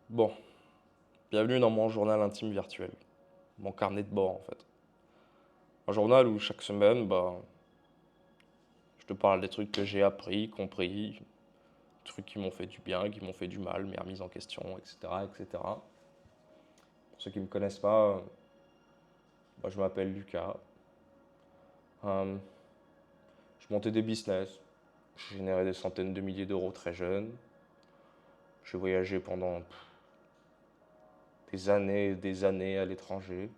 Bon, bienvenue dans mon journal intime virtuel, mon carnet de bord en fait. Un journal où chaque semaine, je te parle des trucs que j'ai appris, compris, trucs qui m'ont fait du bien, qui m'ont fait du mal, mes remises en question, etc., etc. Pour ceux qui ne me connaissent pas, je m'appelle Lucas. Euh, je montais des business, j'ai généré des centaines de milliers d'euros très jeune. J'ai voyagé pendant des années et des années à l'étranger.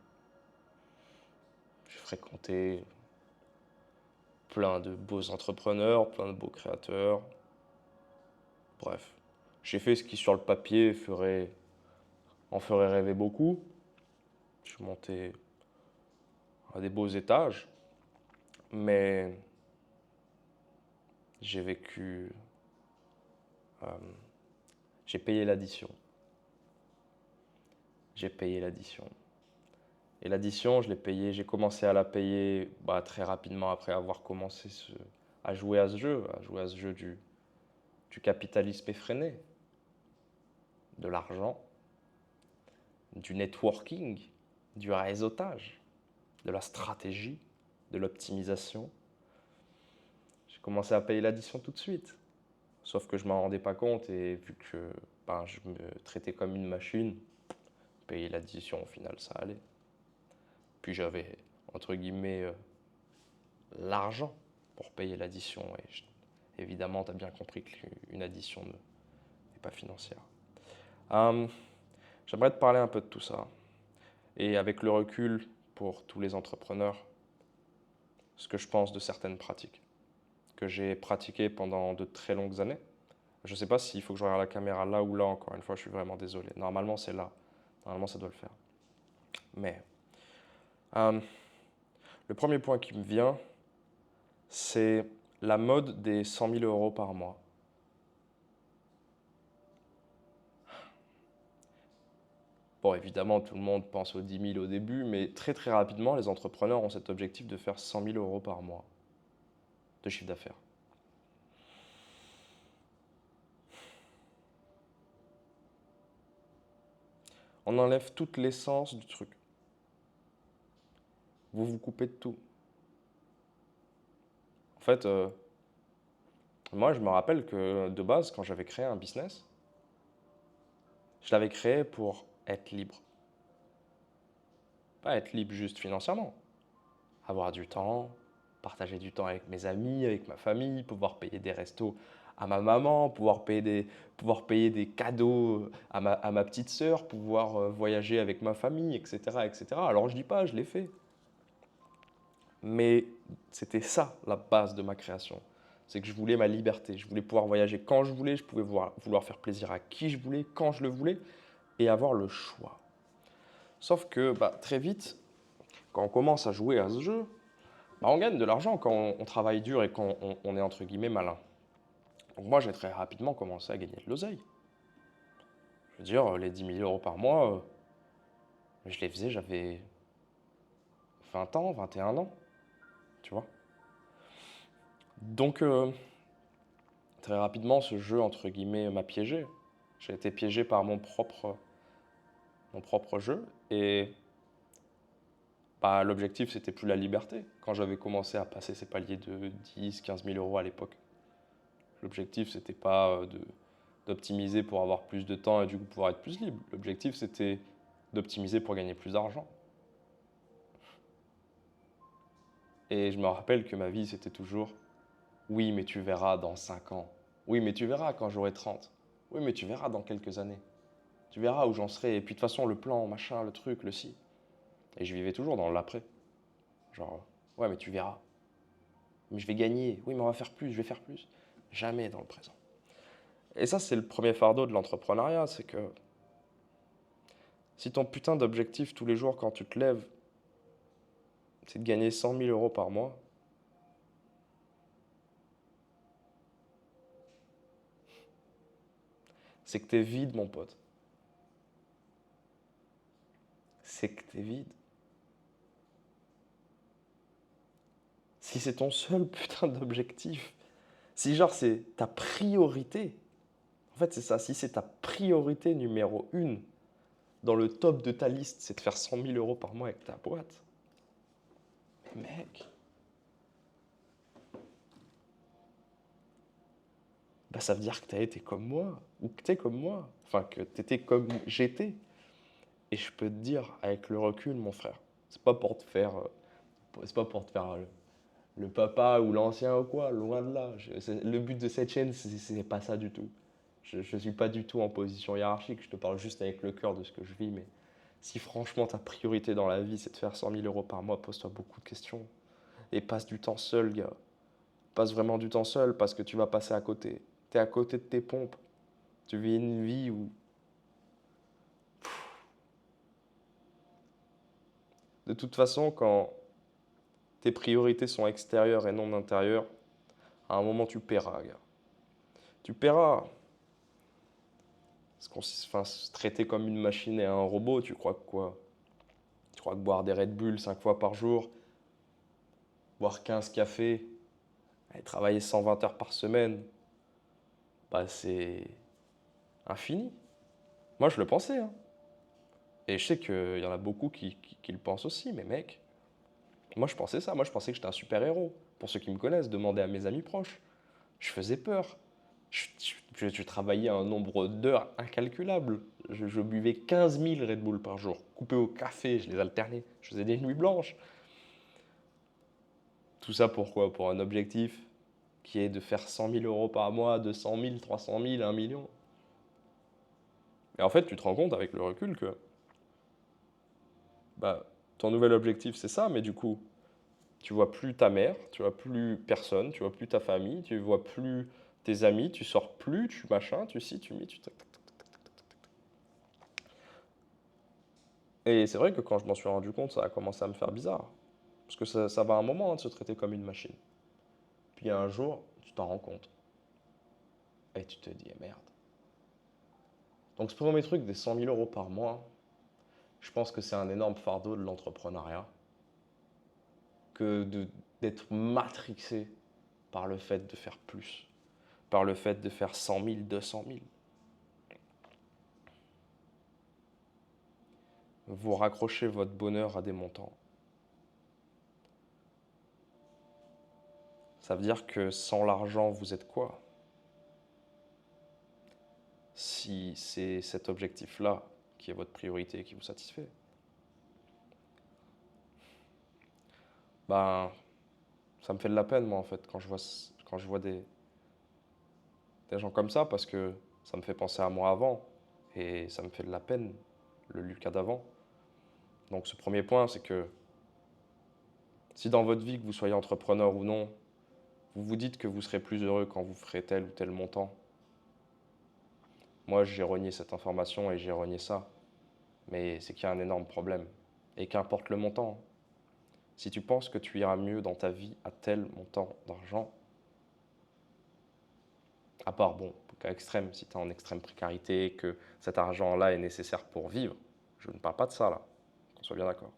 J'ai fréquenté plein de beaux entrepreneurs, plein de beaux créateurs. Bref, j'ai fait ce qui sur le papier en ferait rêver beaucoup. Je suis monté à des beaux étages, mais j'ai vécu, euh, j'ai payé l'addition. J'ai payé l'addition. Et l'addition, je l'ai payée, j'ai commencé à la payer très rapidement après avoir commencé à jouer à ce jeu du capitalisme effréné, de l'argent, du networking, du réseautage, de la stratégie, de l'optimisation. J'ai commencé à payer l'addition tout de suite. Sauf que je m'en rendais pas compte et vu que je me traitais comme une machine, payer l'addition au final ça allait. Puis j'avais entre guillemets l'argent pour payer l'addition évidemment tu as bien compris qu'une addition n'est pas financière. Euh, J'aimerais te parler un peu de tout ça et avec le recul pour tous les entrepreneurs, ce que je pense de certaines pratiques que j'ai pratiquées pendant de très longues années. Je ne sais pas s'il faut que je regarde la caméra là ou là, encore une fois, je suis vraiment désolé. Normalement, c'est là. Normalement, ça doit le faire. Mais euh, le premier point qui me vient, c'est la mode des 100 000 euros par mois. Bon, évidemment, tout le monde pense aux 10 000 au début, mais très très rapidement, les entrepreneurs ont cet objectif de faire 100 000 euros par mois de chiffre d'affaires. On enlève toute l'essence du truc. Vous vous coupez de tout. En fait, moi, je me rappelle que de base, quand j'avais créé un business, je l'avais créé pour être libre. Pas être libre juste financièrement. Avoir du temps, partager du temps avec mes amis, avec ma famille, pouvoir payer des restos à ma maman, pouvoir payer des cadeaux à ma petite sœur, pouvoir voyager avec ma famille, etc., etc. Alors je dis pas, je l'ai fait. Mais c'était ça la base de ma création. C'est que je voulais ma liberté. Je voulais pouvoir voyager quand je voulais, je pouvais vouloir faire plaisir à qui je voulais, quand je le voulais, et avoir le choix. Sauf que très vite, quand on commence à jouer à ce jeu, on gagne de l'argent quand on travaille dur et quand on est entre guillemets malin. Donc moi, j'ai très rapidement commencé à gagner de l'oseille. Je veux dire, les 10 000 euros par mois, je les faisais, j'avais 20 ans, 21 ans, tu vois. Donc, très rapidement, ce jeu, entre guillemets, m'a piégé. J'ai été piégé par mon propre jeu. Et l'objectif, c'était plus la liberté. Quand j'avais commencé à passer ces paliers de 10, 15 000 euros à l'époque, l'objectif, c'était pas d'optimiser pour avoir plus de temps et du coup pouvoir être plus libre. L'objectif, c'était d'optimiser pour gagner plus d'argent. Et je me rappelle que ma vie, c'était toujours oui, mais tu verras dans 5 ans. Oui, mais tu verras quand j'aurai 30. Oui, mais tu verras dans quelques années. Tu verras où j'en serai. Et puis de toute façon, le plan, machin, le truc, le ci. Et je vivais toujours dans l'après. Genre, ouais, mais tu verras. Mais je vais gagner. Oui, mais on va faire plus, je vais faire plus. Jamais dans le présent. Et ça, c'est le premier fardeau de l'entrepreneuriat, c'est que si ton putain d'objectif tous les jours quand tu te lèves, c'est de gagner 100 000 euros par mois, c'est que t'es vide, mon pote. C'est que t'es vide. Si c'est ton seul putain d'objectif, si genre c'est ta priorité, En fait, c'est ça. Si c'est ta priorité numéro une, dans le top de ta liste, c'est de faire 100 000 euros par mois avec ta boîte, mec, bah ça veut dire que tu as été comme moi, ou que tu es comme moi, enfin que tu étais comme j'étais. Et je peux te dire, avec le recul, mon frère, c'est pas pour te faire, c'est pas pour te faire le papa ou l'ancien ou quoi, loin de là. Le but de cette chaîne, c'est pas ça du tout. Je suis pas du tout en position hiérarchique, je te parle juste avec le cœur de ce que je vis, mais si franchement ta priorité dans la vie, c'est de faire 100 000 euros par mois, pose-toi beaucoup de questions. Et passe du temps seul, gars. Passe vraiment du temps seul parce que tu vas passer à côté. Tu es à côté de tes pompes. Tu vis une vie où... De toute façon, quand tes priorités sont extérieures et non intérieures, à un moment tu paieras, gars. Tu paieras. Parce qu'on enfin, se traiter comme une machine et un robot, tu crois que quoi? Tu crois que boire des Red Bull 5 fois par jour, boire 15 cafés, et travailler 120 heures par semaine, bah c'est infini. Moi, je le pensais, hein. Et je sais qu'il y en a beaucoup qui le pensent aussi, mais mec, moi je pensais ça. Moi, je pensais que j'étais un super-héros. Pour ceux qui me connaissent, demandez à mes amis proches. Je faisais peur. Je travaillais un nombre d'heures incalculable. Je buvais 15 000 Red Bull par jour, coupés au café, je les alternais. Je faisais des nuits blanches. Tout ça pourquoi? Pour un objectif qui est de faire 100 000 euros par mois, 200 000, 300 000, 1 million. Et en fait, tu te rends compte avec le recul que bah, ton nouvel objectif, c'est ça, mais du coup, tu vois plus ta mère, tu vois plus personne, tu vois plus ta famille, tu vois plus tes amis, tu sors plus, tu machin, tu ci, tu mi, tu tac, tac, tac. Et c'est vrai que quand je m'en suis rendu compte, ça a commencé à me faire bizarre. Parce que ça va un moment, hein, de se traiter comme une machine. Puis un jour, tu t'en rends compte. Et tu te dis, eh, merde. Donc ce premier truc des 100 000 euros par mois, je pense que c'est un énorme fardeau de l'entrepreneuriat que d'être matrixé par le fait de faire plus, par le fait de faire 100 000, 200 000. Vous raccrochez votre bonheur à des montants. Ça veut dire que sans l'argent, vous êtes quoi? Si c'est cet objectif-là qui est votre priorité et qui vous satisfait. Ben, ça me fait de la peine, moi, en fait, quand je vois des gens comme ça, parce que ça me fait penser à moi avant, et ça me fait de la peine, le Lucas d'avant. Donc ce premier point, c'est que si dans votre vie, que vous soyez entrepreneur ou non, vous vous dites que vous serez plus heureux quand vous ferez tel ou tel montant, moi j'ai renié cette information et j'ai renié ça, mais c'est qu'il y a un énorme problème. Et qu'importe le montant, si tu penses que tu iras mieux dans ta vie à tel montant d'argent, à part, bon, cas extrême, si tu es en extrême précarité, que cet argent-là est nécessaire pour vivre, je ne parle pas de ça là, qu'on soit bien d'accord.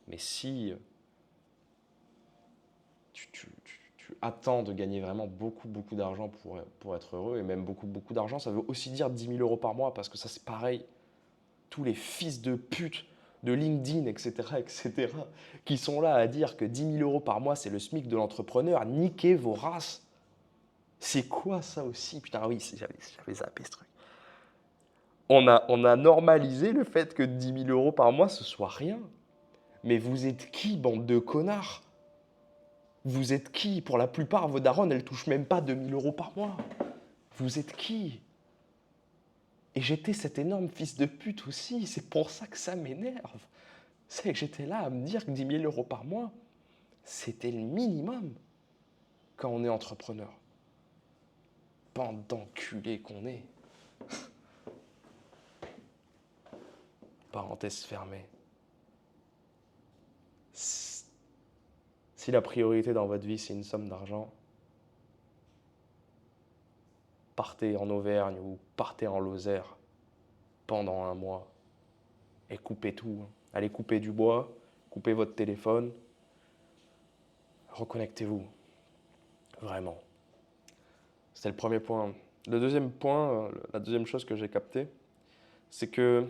Mais si tu attends de gagner vraiment beaucoup, beaucoup d'argent pour être heureux, et même beaucoup, beaucoup d'argent, ça veut aussi dire 10 000 euros par mois, parce que ça c'est pareil. Tous les fils de pute de LinkedIn, etc., etc., qui sont là à dire que 10 000 euros par mois, c'est le SMIC de l'entrepreneur, niquez vos races. C'est quoi ça aussi? Putain, oui, j'avais zappé ce truc. On a normalisé le fait que 10 000 euros par mois, ce soit rien. Mais vous êtes qui, bande de connards? Vous êtes qui? Pour la plupart, vos darons, elles touchent même pas 2 000 euros par mois. Vous êtes qui? Et j'étais cet énorme fils de pute aussi. C'est pour ça que ça m'énerve. C'est que j'étais là à me dire que 10 000 euros par mois, c'était le minimum quand on est entrepreneur. Bande d'enculés qu'on est. Parenthèse fermée. Si la priorité dans votre vie, c'est une somme d'argent, partez en Auvergne ou partez en Lozère pendant un mois et coupez tout. Allez couper du bois, coupez votre téléphone, reconnectez-vous. Vraiment. C'était le premier point. Le deuxième point, la deuxième chose que j'ai captée, c'est que,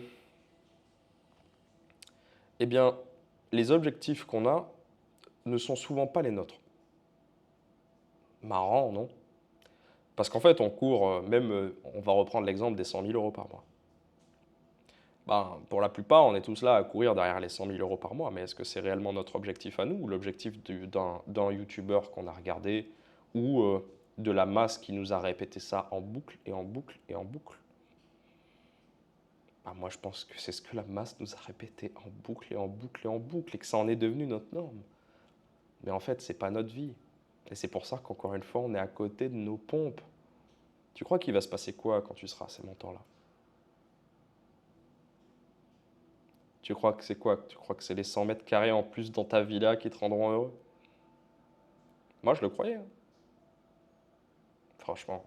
eh bien, les objectifs qu'on a ne sont souvent pas les nôtres. Marrant, non? Parce qu'en fait, on court, on va reprendre l'exemple des 100 000 euros par mois. Ben, pour la plupart, on est tous là à courir derrière les 100 000 euros par mois, mais est-ce que c'est réellement notre objectif à nous ou l'objectif d'un YouTuber qu'on a regardé ou de la masse qui nous a répété ça en boucle et en boucle et en boucle? Ben, moi, je pense que c'est ce que la masse nous a répété en boucle et en boucle et en boucle et que ça en est devenu notre norme. Mais en fait, c'est pas notre vie. Et c'est pour ça qu'encore une fois, on est à côté de nos pompes. Tu crois qu'il va se passer quoi quand tu seras à ces montants-là? Tu crois que c'est quoi? Tu crois que c'est les 100 mètres carrés en plus dans ta villa qui te rendront heureux? Moi, je le croyais, hein, franchement.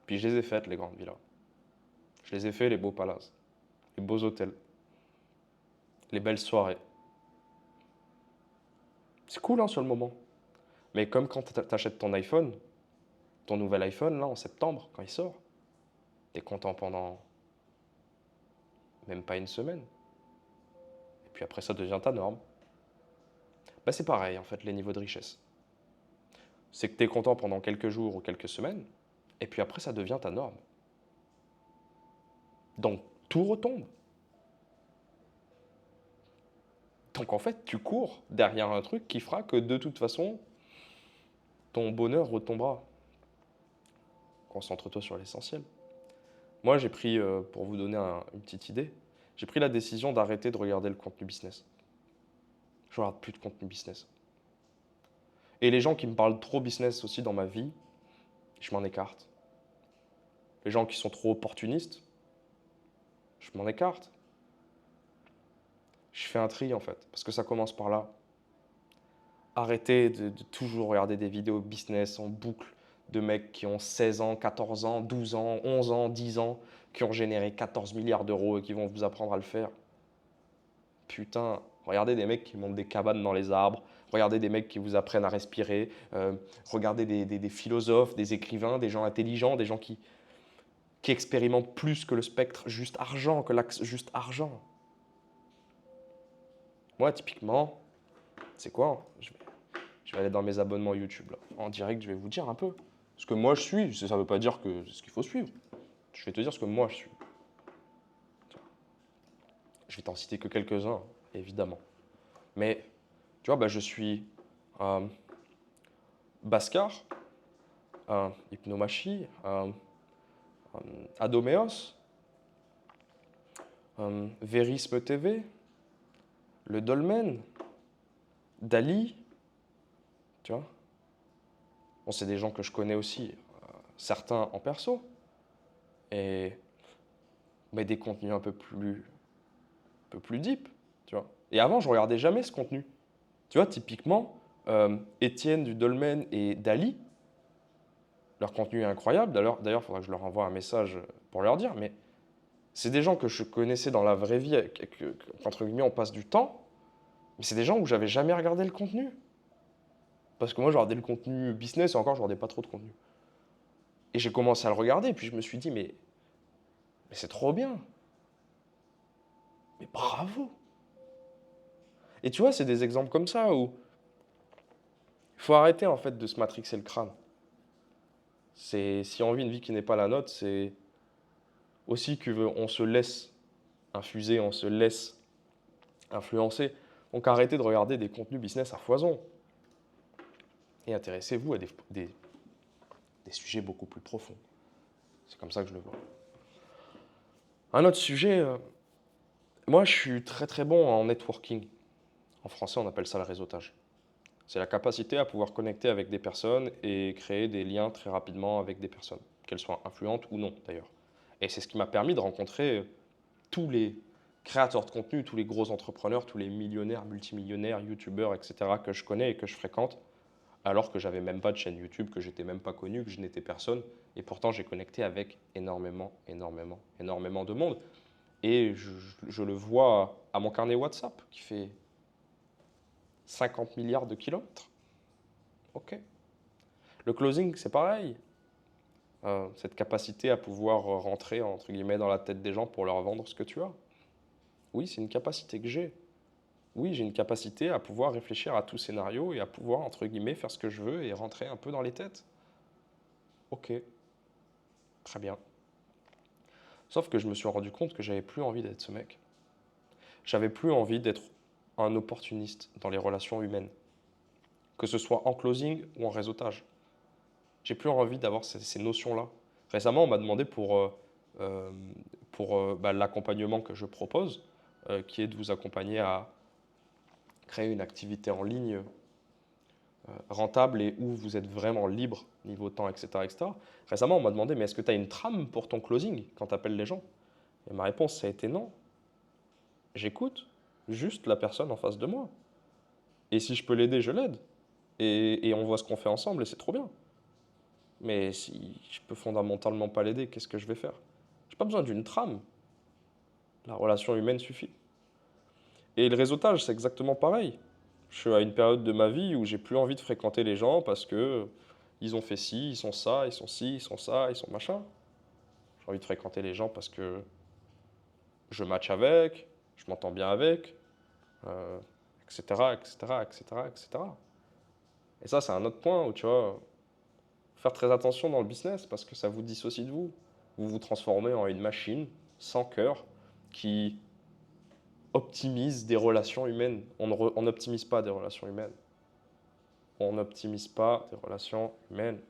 Puis je les ai faites, les grandes villas. Je les ai fait, les beaux palaces, les beaux hôtels, les belles soirées. C'est cool, hein, sur le moment. Mais comme quand t'achètes ton iPhone, ton nouvel iPhone, là, en septembre, quand il sort, t'es content pendant même pas une semaine. Et puis après, ça devient ta norme. Bah, c'est pareil, en fait, les niveaux de richesse. C'est que t'es content pendant quelques jours ou quelques semaines, et puis après, ça devient ta norme. Donc, tout retombe. Donc, en fait, tu cours derrière un truc qui fera que, de toute façon, ton bonheur retombera. Concentre-toi sur l'essentiel. Moi, j'ai pris, pour vous donner une petite idée, j'ai pris la décision d'arrêter de regarder le contenu business. Je regarde plus de contenu business. Et les gens qui me parlent trop business aussi dans ma vie, je m'en écarte. Les gens qui sont trop opportunistes, je m'en écarte. Je fais un tri en fait, parce que ça commence par là. Arrêtez de toujours regarder des vidéos business en boucle de mecs qui ont 16 ans, 14 ans, 12 ans, 11 ans, 10 ans, qui ont généré 14 milliards d'euros et qui vont vous apprendre à le faire. Putain, regardez des mecs qui montent des cabanes dans les arbres, regardez des mecs qui vous apprennent à respirer, regardez des philosophes, des écrivains, des gens intelligents, des gens qui expérimentent plus que le spectre juste argent, que l'axe juste argent. Moi, typiquement, c'est quoi, hein, je vais aller dans mes abonnements YouTube. Là. En direct, je vais vous dire un peu. Ce que moi je suis, ça ne veut pas dire que c'est ce qu'il faut suivre. Je vais te dire ce que moi je suis. Je vais t'en citer que quelques-uns, évidemment. Mais, tu vois, bah, je suis Bhaskar, Hypnomachie, Adoméos, Verisme TV, le Dolmen, Dali, tu vois. Bon, c'est des gens que je connais aussi, certains en perso, et mais des contenus un peu plus deep, tu vois. Et avant, je regardais jamais ce contenu. Tu vois, typiquement, Étienne du Dolmen et Dali, leur contenu est incroyable. D'ailleurs, il faudra que je leur envoie un message pour leur dire, mais c'est des gens que je connaissais dans la vraie vie, qu'entre guillemets, on passe du temps, mais c'est des gens où j'avais jamais regardé le contenu. Parce que moi, je regardais le contenu business et encore, je regardais pas trop de contenu. Et j'ai commencé à le regarder, et puis je me suis dit, mais c'est trop bien. Mais bravo. Et tu vois, c'est des exemples comme ça où il faut arrêter en fait de se matrixer le crâne. Si on vit une vie qui n'est pas la nôtre, c'est aussi qu'on se laisse infuser, on se laisse influencer. Donc arrêtez de regarder des contenus business à foison et intéressez-vous à des sujets beaucoup plus profonds. C'est comme ça que je le vois. Un autre sujet, moi je suis très très bon en networking. En français, on appelle ça le réseautage. C'est la capacité à pouvoir connecter avec des personnes et créer des liens très rapidement avec des personnes, qu'elles soient influentes ou non d'ailleurs. Et c'est ce qui m'a permis de rencontrer tous les créateurs de contenu, tous les gros entrepreneurs, tous les millionnaires, multimillionnaires, youtubeurs, etc. que je connais et que je fréquente, alors que j'avais même pas de chaîne YouTube, que j'étais même pas connu, que je n'étais personne. Et pourtant, j'ai connecté avec énormément, énormément, énormément de monde. Et je le vois à mon carnet WhatsApp qui fait 50 milliards de kilomètres. Ok. Le closing, c'est pareil. cette capacité à pouvoir rentrer, entre guillemets, dans la tête des gens pour leur vendre ce que tu as. Oui, c'est une capacité que j'ai. Oui, j'ai une capacité à pouvoir réfléchir à tout scénario et à pouvoir, entre guillemets, faire ce que je veux et rentrer un peu dans les têtes. Ok, très bien. Sauf que je me suis rendu compte que j'avais plus envie d'être ce mec. J'avais plus envie d'être un opportuniste dans les relations humaines, que ce soit en closing ou en réseautage. J'ai plus envie d'avoir ces notions-là. Récemment, on m'a demandé euh, pour l'accompagnement que je propose, qui est de vous accompagner à créer une activité en ligne rentable et où vous êtes vraiment libre niveau temps, etc., etc. Récemment, on m'a demandé, mais est-ce que tu as une trame pour ton closing quand tu appelles les gens? Et ma réponse, ça a été non. J'écoute juste la personne en face de moi. Et si je peux l'aider, je l'aide. Et on voit ce qu'on fait ensemble et c'est trop bien. Mais si je peux fondamentalement pas l'aider, qu'est-ce que je vais faire? J'ai pas besoin d'une trame. La relation humaine suffit. Et le réseautage, c'est exactement pareil. Je suis à une période de ma vie où j'ai plus envie de fréquenter les gens parce que ils ont fait ci, ils sont ça, ils sont ci, ils sont ça, ils sont machin. J'ai envie de fréquenter les gens parce que je match avec, je m'entends bien avec, etc., etc., etc., etc. Et ça, c'est un autre point où tu vois, faire très attention dans le business parce que ça vous dissocie de vous. Vous vous transformez en une machine sans cœur qui optimise des relations humaines. On n'optimise pas des relations humaines. On n'optimise pas des relations humaines.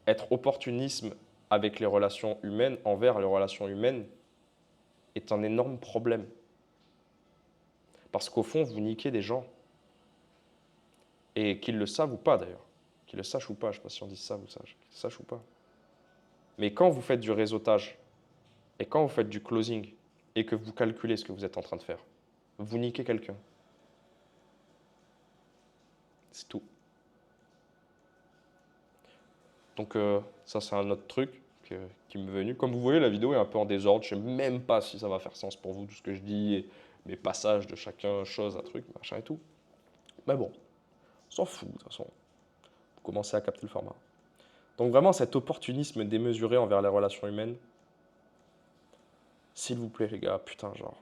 Être opportunisme avec les relations humaines, envers les relations humaines, est un énorme problème. Parce qu'au fond, vous niquez des gens. Et qu'ils le savent ou pas d'ailleurs. Qu'ils le sachent ou pas, je ne sais pas si on dit ça ou ça, qu'ils le sachent ou pas. Mais quand vous faites du réseautage, et quand vous faites du closing, et que vous calculez ce que vous êtes en train de faire, vous niquez quelqu'un. C'est tout. Donc ça, c'est un autre truc qui m'est venu. Comme vous voyez, la vidéo est un peu en désordre. Je ne sais même pas si ça va faire sens pour vous, tout ce que je dis, et mes passages de chacun, chose à truc, machin et tout. Mais bon, on s'en fout, de toute façon. Vous commencez à capter le format. Donc vraiment, cet opportunisme démesuré envers les relations humaines, s'il vous plaît, les gars, putain, genre,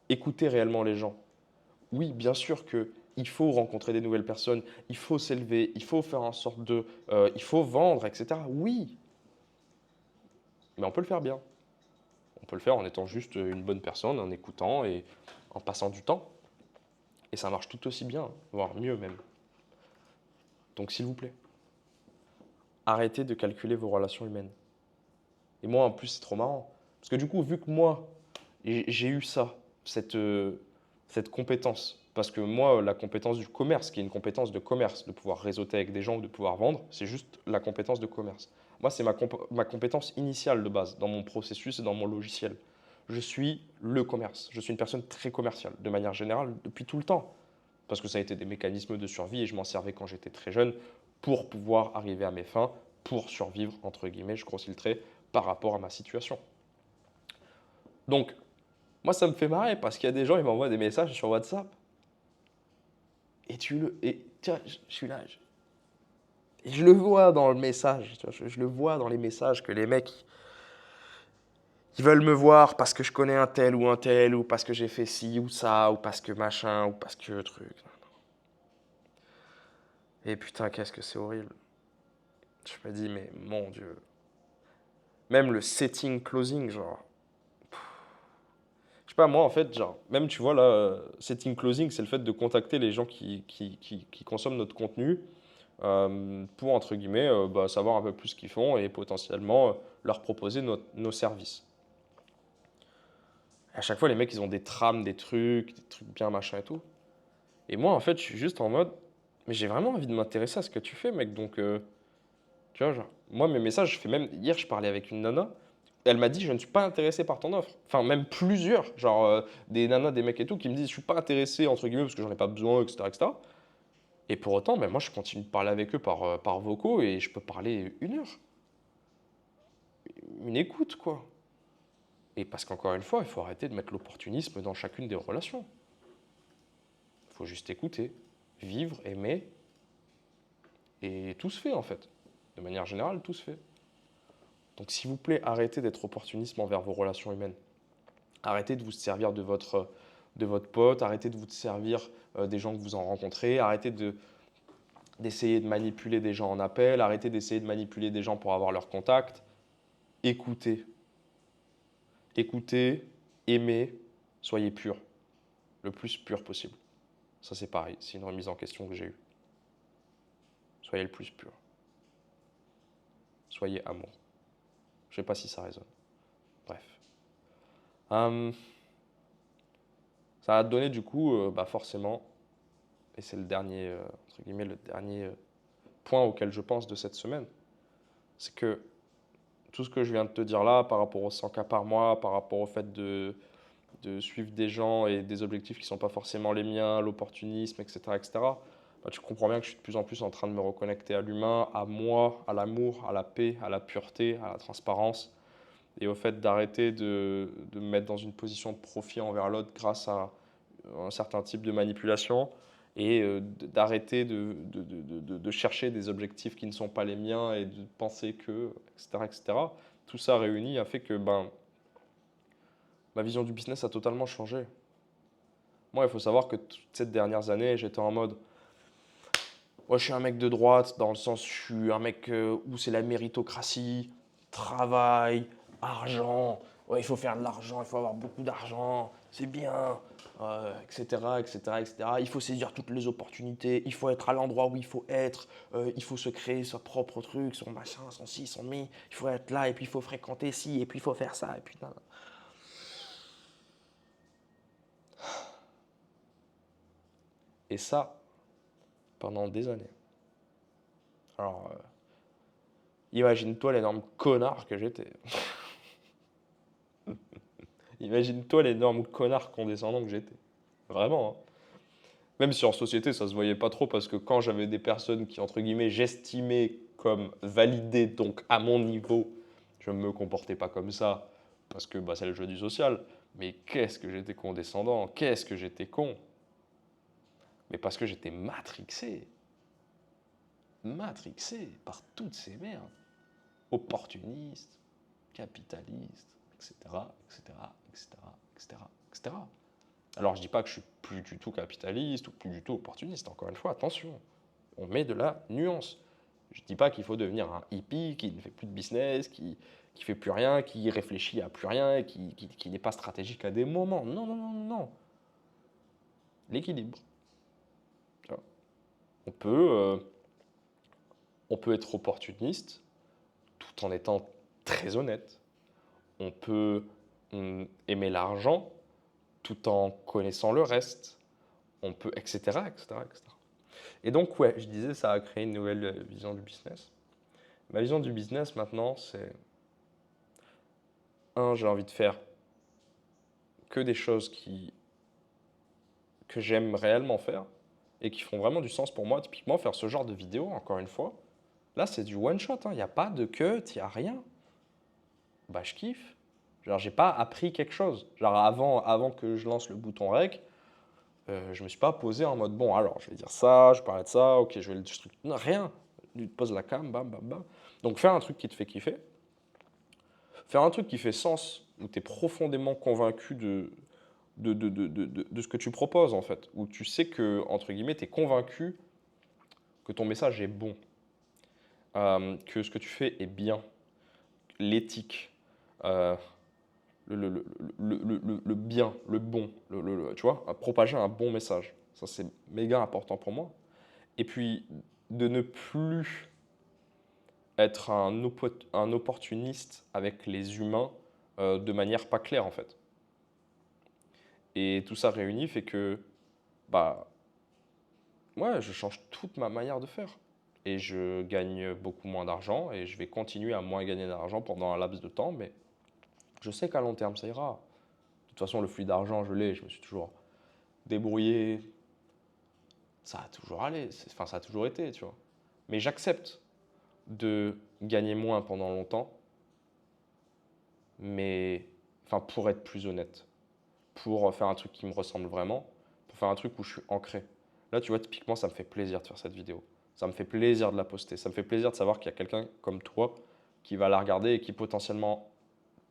écoutez réellement les gens. Oui, bien sûr que il faut rencontrer des nouvelles personnes, il faut s'élever, il faut faire en sorte il faut vendre, etc. Oui, mais on peut le faire bien. On peut le faire en étant juste une bonne personne, en écoutant et en passant du temps. Et ça marche tout aussi bien, voire mieux même. Donc s'il vous plaît, arrêtez de calculer vos relations humaines. Et moi, en plus, c'est trop marrant. Parce que du coup, vu que moi, j'ai eu ça, cette compétence, parce que moi, la compétence du commerce, qui est une compétence de commerce, de pouvoir réseauter avec des gens ou de pouvoir vendre, c'est juste la compétence de commerce. Moi, c'est ma compétence initiale de base, dans mon processus et dans mon logiciel. Je suis le commerce. Je suis une personne très commerciale, de manière générale, depuis tout le temps. Parce que ça a été des mécanismes de survie et je m'en servais quand j'étais très jeune pour pouvoir arriver à mes fins, pour survivre, entre guillemets, je grossis le trait, par rapport à ma situation. Donc, moi, ça me fait marrer parce qu'il y a des gens, ils m'envoient des messages sur WhatsApp. Et tiens, je suis là. Et je le vois dans le message. Tu vois, je le vois dans les messages que les mecs, ils veulent me voir parce que je connais un tel, ou parce que j'ai fait ci ou ça, ou parce que machin, ou parce que truc. Et putain, qu'est-ce que c'est horrible. Je me dis, mais mon Dieu. Même le setting closing, genre. Je sais pas, moi, en fait, genre, même tu vois là, setting closing, c'est le fait de contacter les gens qui consomment notre contenu pour, entre guillemets, savoir un peu plus ce qu'ils font et potentiellement leur proposer nos services. Et à chaque fois, les mecs, ils ont des trames, des trucs bien machin et tout. Et moi, en fait, je suis juste en mode, mais j'ai vraiment envie de m'intéresser à ce que tu fais, mec. Donc, tu vois, genre, moi, mes messages, je fais même. Hier, je parlais avec une nana. Elle m'a dit, je ne suis pas intéressé par ton offre. Enfin, même plusieurs, genre des nanas, des mecs et tout, qui me disent, je suis pas intéressé, entre guillemets, parce que j'en ai pas besoin, etc., etc. Et pour autant, ben, moi, je continue de parler avec eux par vocaux et je peux parler 1 heure. Une écoute, quoi. Et parce qu'encore une fois, il faut arrêter de mettre l'opportunisme dans chacune des relations. Il faut juste écouter, vivre, aimer, Et tout se fait en fait. De manière générale, tout se fait. Donc s'il vous plaît, arrêtez d'être opportuniste envers vos relations humaines. Arrêtez de vous servir de votre pote, arrêtez de vous servir des gens que vous en rencontrez, arrêtez d'essayer de manipuler des gens en appel, arrêtez d'essayer de manipuler des gens pour avoir leur contact. Écoutez. Écoutez, aimez, soyez pur. Le plus pur possible. Ça c'est pareil, c'est une remise en question que j'ai eue. Soyez le plus pur. Soyez amour. Je ne sais pas si ça résonne. Bref. Ça va te donner du coup, forcément, et c'est le dernier, entre guillemets, le dernier point auquel je pense de cette semaine, c'est que tout ce que je viens de te dire là, par rapport aux 100 cas par mois, par rapport au fait de suivre des gens et des objectifs qui ne sont pas forcément les miens, l'opportunisme, etc., etc., tu comprends bien que je suis de plus en plus en train de me reconnecter à l'humain, à moi, à l'amour, à la paix, à la pureté, à la transparence, et au fait d'arrêter de me mettre dans une position de profit envers l'autre grâce à un certain type de manipulation, et d'arrêter de chercher des objectifs qui ne sont pas les miens et de penser que, etc., etc. Tout ça réuni a fait que ma vision du business a totalement changé. Moi, il faut savoir que toutes ces dernières années, j'étais en mode, moi, je suis un mec de droite, dans le sens, je suis un mec où c'est la méritocratie, travail, argent. Ouais, il faut faire de l'argent, il faut avoir beaucoup d'argent, c'est bien, etc., etc., etc. Il faut saisir toutes les opportunités, il faut être à l'endroit où il faut être, il faut se créer son propre truc, son machin, son ci, son mi. Il faut être là, et puis il faut fréquenter ci, et puis il faut faire ça, et puis nan. Et ça, pendant des années. Alors, imagine-toi l'énorme connard que j'étais. Imagine-toi l'énorme connard condescendant que j'étais. Vraiment, hein. Même si en société, ça se voyait pas trop parce que quand j'avais des personnes qui, entre guillemets, j'estimais comme validées, donc à mon niveau, je ne me comportais pas comme ça parce que c'est le jeu du social. Mais qu'est-ce que j'étais condescendant, qu'est-ce que j'étais con. Mais parce que j'étais matrixé. Matrixé par toutes ces merdes. Opportuniste, capitaliste, etc., etc., etc., etc., etc. Alors je dis pas que je suis plus du tout capitaliste ou plus du tout opportuniste, encore une fois, attention, on met de la nuance. Je dis pas qu'il faut devenir un hippie qui ne fait plus de business, qui fait plus rien, qui réfléchit à plus rien, qui n'est pas stratégique à des moments. Non, non, non, non, non. L'équilibre. On peut, euh, on peut être opportuniste tout en étant très honnête. On peut aimer l'argent tout en connaissant le reste. On peut, etc., etc., etc. Et donc, ouais, je disais, ça a créé une nouvelle vision du business. Ma vision du business maintenant, c'est j'ai envie de faire que des choses que j'aime réellement faire et qui font vraiment du sens pour moi. Typiquement, faire ce genre de vidéo, encore une fois, là, c'est du one shot. Il n'y a pas de cut, il n'y a rien. Je kiffe. Genre, j'ai pas appris quelque chose. Genre, avant que je lance le bouton rec, je me suis pas posé en mode, bon, alors, je vais dire ça, je vais parler de ça, ok, je vais le structurer. Non, rien. Tu te poses la cam, bam, bam, bam. Donc, faire un truc qui te fait kiffer. Faire un truc qui fait sens, où tu es profondément convaincu de ce que tu proposes, en fait. Où tu sais que, entre guillemets, tu es convaincu que ton message est bon, que ce que tu fais est bien, l'éthique, euh, le bien, le bon, tu vois, propager un bon message. Ça, c'est méga important pour moi. Et puis, de ne plus être un opportuniste avec les humains de manière pas claire, en fait. Et tout ça réuni fait que, bah, ouais, je change toute ma manière de faire. Et je gagne beaucoup moins d'argent et je vais continuer à moins gagner d'argent pendant un laps de temps, mais je sais qu'à long terme, ça ira. De toute façon, le flux d'argent, je l'ai, je me suis toujours débrouillé. Ça a toujours allé, enfin, ça a toujours été, tu vois. Mais j'accepte de gagner moins pendant longtemps, mais, enfin, pour être plus honnête, pour faire un truc qui me ressemble vraiment, pour faire un truc où je suis ancré. Là, tu vois, typiquement, ça me fait plaisir de faire cette vidéo. Ça me fait plaisir de la poster. Ça me fait plaisir de savoir qu'il y a quelqu'un comme toi qui va la regarder et qui potentiellement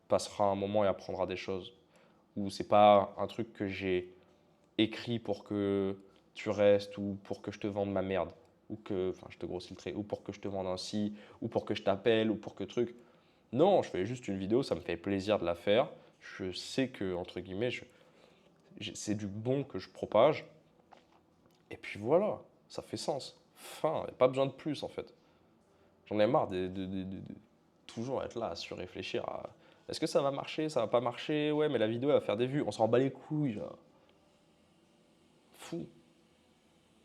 passera un moment et apprendra des choses. Ou c'est pas un truc que j'ai écrit pour que tu restes ou pour que je te vende ma merde. Ou que, enfin, je te grossis le trait, ou pour que je te vende un si, ou pour que je t'appelle, ou pour que truc. Non, je fais juste une vidéo, ça me fait plaisir de la faire. Je sais que, entre guillemets, c'est du bon que je propage. Et puis voilà, ça fait sens. Fin, y a pas besoin de plus en fait. J'en ai marre de toujours être là à surréfléchir à est-ce que ça va marcher, ça va pas marcher, ouais, mais la vidéo elle va faire des vues, on s'en bat les couilles, genre. Fou.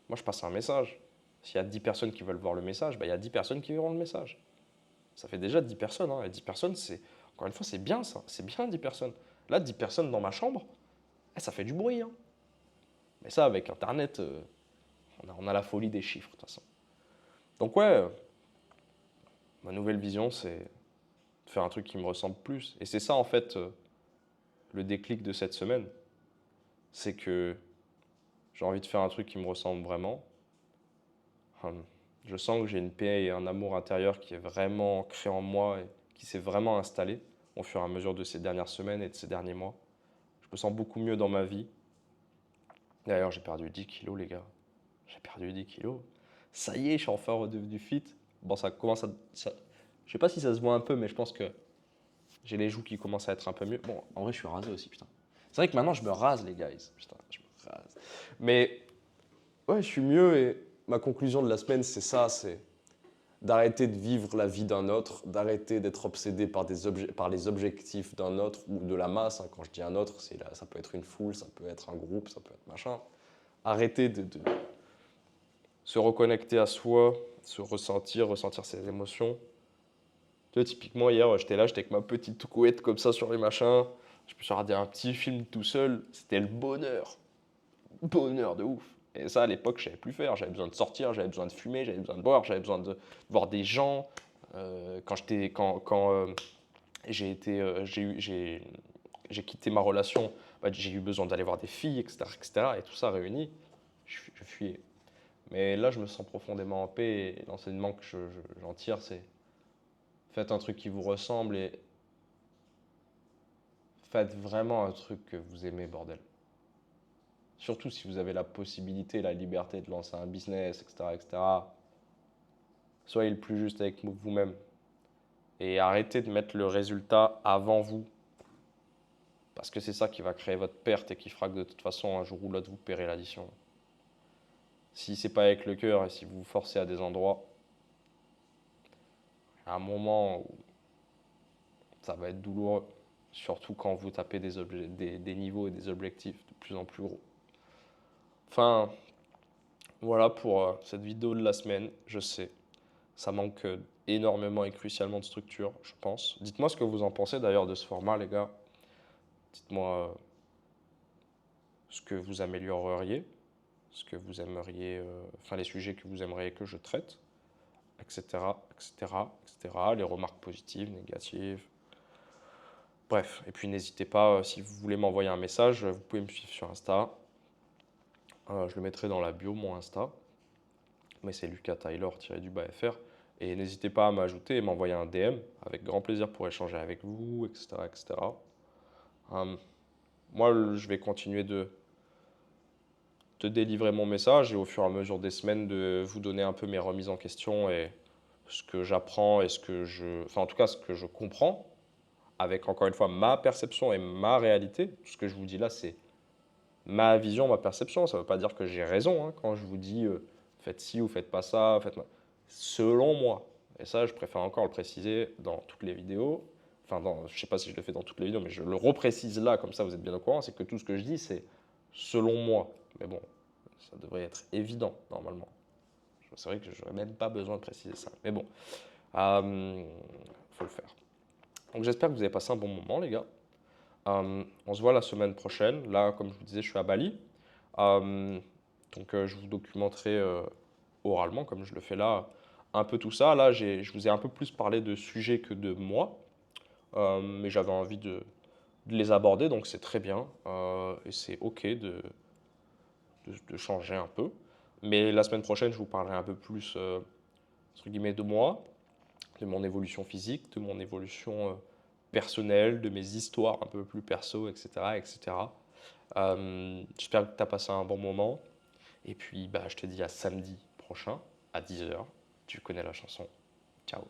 Moi je passe un message. S'il y a 10 personnes qui veulent voir le message, bah, il y a 10 personnes qui verront le message. Ça fait déjà 10 personnes, hein. Et 10 personnes, c'est, encore une fois, c'est bien ça. C'est bien 10 personnes. Là, 10 personnes dans ma chambre, ça fait du bruit, hein. Mais ça, avec Internet, on a la folie des chiffres, de toute façon. Donc ouais, ma nouvelle vision, c'est de faire un truc qui me ressemble plus. Et c'est ça, en fait, le déclic de cette semaine. C'est que j'ai envie de faire un truc qui me ressemble vraiment. Je sens que j'ai une paix et un amour intérieur qui est vraiment ancré en moi et qui s'est vraiment installé au fur et à mesure de ces dernières semaines et de ces derniers mois. Je me sens beaucoup mieux dans ma vie. D'ailleurs, j'ai perdu 10 kilos, les gars. J'ai perdu 10 kilos. Ça y est, je suis enfin redevenu fit. Bon, ça commence à. Je sais pas si ça se voit un peu, mais je pense que j'ai les joues qui commencent à être un peu mieux. Bon, en vrai, je suis rasé aussi, putain. C'est vrai que maintenant, je me rase, les guys. Putain, je me rase. Mais ouais, je suis mieux et ma conclusion de la semaine, c'est ça, c'est d'arrêter de vivre la vie d'un autre, d'arrêter d'être obsédé par, par les objectifs d'un autre ou de la masse. Hein. Quand je dis un autre, ça peut être une foule, ça peut être un groupe, ça peut être machin. Arrêter de se reconnecter à soi, se ressentir ses émotions. Tu vois, typiquement, hier, j'étais avec ma petite couette comme ça sur les machins. Je me suis regardé un petit film tout seul. C'était le bonheur. Bonheur de ouf. Et ça, à l'époque, je savais plus faire. J'avais besoin de sortir, j'avais besoin de fumer, j'avais besoin de boire, j'avais besoin de voir des gens. Quand j'ai été, j'ai quitté ma relation, bah, j'ai eu besoin d'aller voir des filles, etc., etc. Et tout ça réuni, je fuyais. Mais là, je me sens profondément en paix et l'enseignement que j'en tire, c'est faites un truc qui vous ressemble et faites vraiment un truc que vous aimez, bordel. Surtout si vous avez la possibilité, la liberté de lancer un business, etc., etc. Soyez le plus juste avec vous-même et arrêtez de mettre le résultat avant vous. Parce que c'est ça qui va créer votre perte et qui fera que de toute façon, un jour ou l'autre, vous paierez l'addition. Si c'est pas avec le cœur et si vous vous forcez à des endroits, à un moment où ça va être douloureux. Surtout quand vous tapez des niveaux et des objectifs de plus en plus gros. Enfin, voilà pour cette vidéo de la semaine. Je sais, ça manque énormément et crucialement de structure, je pense. Dites-moi ce que vous en pensez d'ailleurs de ce format, les gars. Dites-moi ce que vous amélioreriez, ce que vous aimeriez, enfin les sujets que vous aimeriez que je traite, etc., etc., etc., les remarques positives, négatives. Bref, et puis n'hésitez pas, si vous voulez m'envoyer un message, vous pouvez me suivre sur Insta. Je le mettrai dans la bio, mon Insta. Mais c'est Lucas Tyler-FR. Et n'hésitez pas à m'ajouter et m'envoyer un DM. Avec grand plaisir pour échanger avec vous, etc., etc. Moi, je vais continuer de délivrer mon message et au fur et à mesure des semaines de vous donner un peu mes remises en question et ce que j'apprends et enfin en tout cas ce que je comprends avec encore une fois ma perception et ma réalité. Tout ce que je vous dis là, c'est ma vision, ma perception. Ça ne veut pas dire que j'ai raison hein, quand je vous dis faites ci ou faites pas ça. Selon moi. Et ça, je préfère encore le préciser dans toutes les vidéos. Enfin, je ne sais pas si je le fais dans toutes les vidéos, mais je le reprécise là, comme ça vous êtes bien au courant. C'est que tout ce que je dis, c'est selon moi. Mais bon, ça devrait être évident normalement. C'est vrai que je n'aurais même pas besoin de préciser ça. Mais bon, faut le faire. Donc j'espère que vous avez passé un bon moment, les gars. On se voit la semaine prochaine. Là, comme je vous disais, je suis à Bali. Donc je vous documenterai oralement, comme je le fais là, un peu tout ça. Là, je vous ai un peu plus parlé de sujets que de moi. Mais j'avais envie de les aborder, donc c'est très bien. Et c'est OK de changer un peu. Mais la semaine prochaine, je vous parlerai un peu plus, entre guillemets, de moi, de mon évolution physique, de mon évolution personnelle, de mes histoires un peu plus perso, etc., etc. J'espère que tu as passé un bon moment. Et puis, bah, je te dis à samedi prochain, à 10 heures. Tu connais la chanson. Ciao.